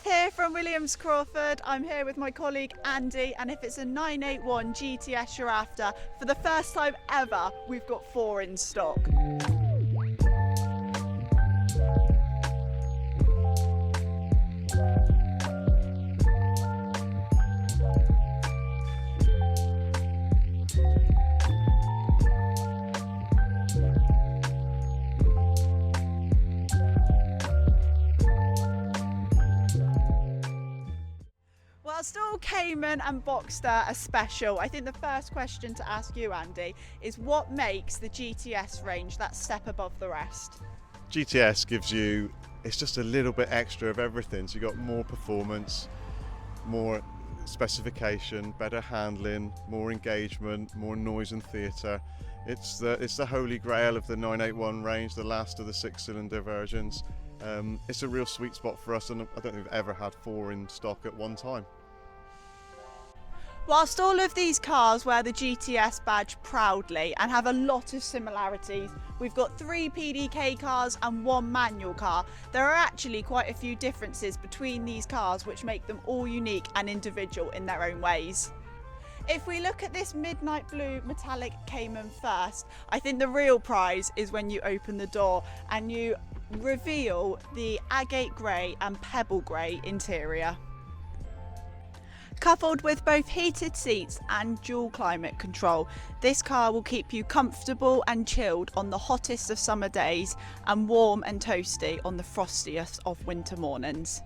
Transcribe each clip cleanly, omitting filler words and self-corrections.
Here from Williams Crawford, I'm here with my colleague Andy, and if it's a 981 GTS you're after, for the first time ever, we've got 4 in stock. Whilst all Cayman and Boxster are special, I think the first question to ask you, Andy, is what makes the GTS range that step above the rest? GTS gives you, it's just a little bit extra of everything. So you've got more performance, more specification, better handling, more engagement, more noise and theatre. It's the holy grail of the 981 range, the last of the 6-cylinder versions. It's a real sweet spot for us, and I don't think we've ever had 4 in stock at one time. Whilst all of these cars wear the GTS badge proudly and have a lot of similarities, we've got 3 PDK cars and 1 manual car. There are actually quite a few differences between these cars which make them all unique and individual in their own ways. If we look at this midnight blue metallic Cayman first, I think the real prize is when you open the door and you reveal the agate grey and pebble grey interior. Coupled with both heated seats and dual climate control, this car will keep you comfortable and chilled on the hottest of summer days and warm and toasty on the frostiest of winter mornings.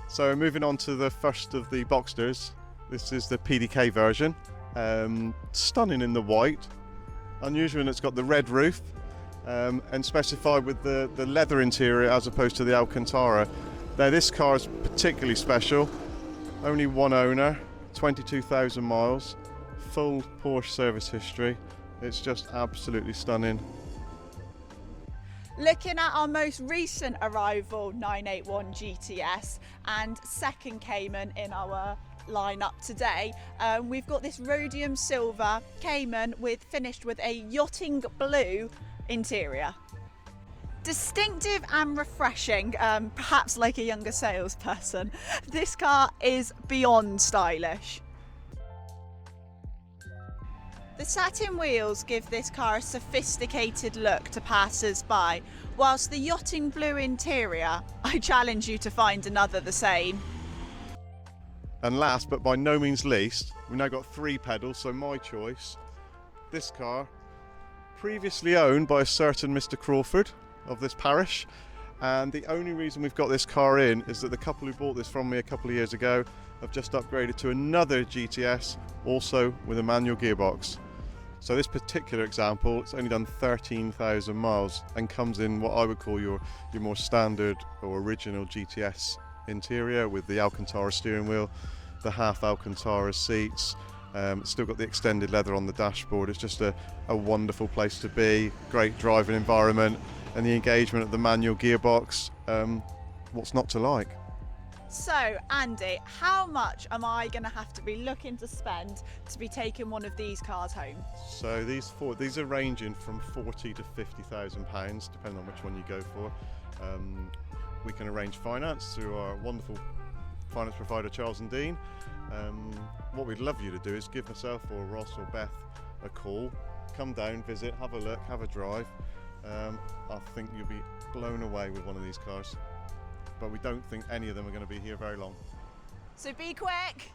So moving on to the first of the Boxsters, this is the PDK version. Stunning in the white, unusual in it's got the red roof and specified with the leather interior as opposed to the Alcantara. Now this car is particularly special. Only 1 owner, 22,000 miles, full Porsche service history. It's just absolutely stunning. Looking at our most recent arrival 981 GTS and second Cayman in our lineup today, we've got this rhodium silver Cayman finished with a yachting blue interior. Distinctive and refreshing, perhaps like a younger salesperson, this car is beyond stylish. The satin wheels give this car a sophisticated look to passers-by, whilst the yachting blue interior, I challenge you to find another the same. And last but by no means least, we've now got 3 pedals, so my choice. This car, previously owned by a certain Mr. Crawford of this parish, and the only reason we've got this car in is that the couple who bought this from me a couple of years ago have just upgraded to another GTS, also with a manual gearbox. So this particular example, it's only done 13,000 miles and comes in what I would call your more standard or original GTS interior with the Alcantara steering wheel, the half Alcantara seats. Still got the extended leather on the dashboard. It's just a wonderful place to be, great driving environment, and the engagement of the manual gearbox, what's not to like? So Andy, how much am I going to have to be looking to spend to be taking one of these cars home? So these are ranging from 40 to 50,000 pounds, depending on which one you go for. We can arrange finance through our wonderful finance provider Charles and Dean. What we'd love you to do is give myself or Ross or Beth a call, come down, visit, have a look, have a drive. I think you'll be blown away with one of these cars, but we don't think any of them are going to be here very long. So be quick!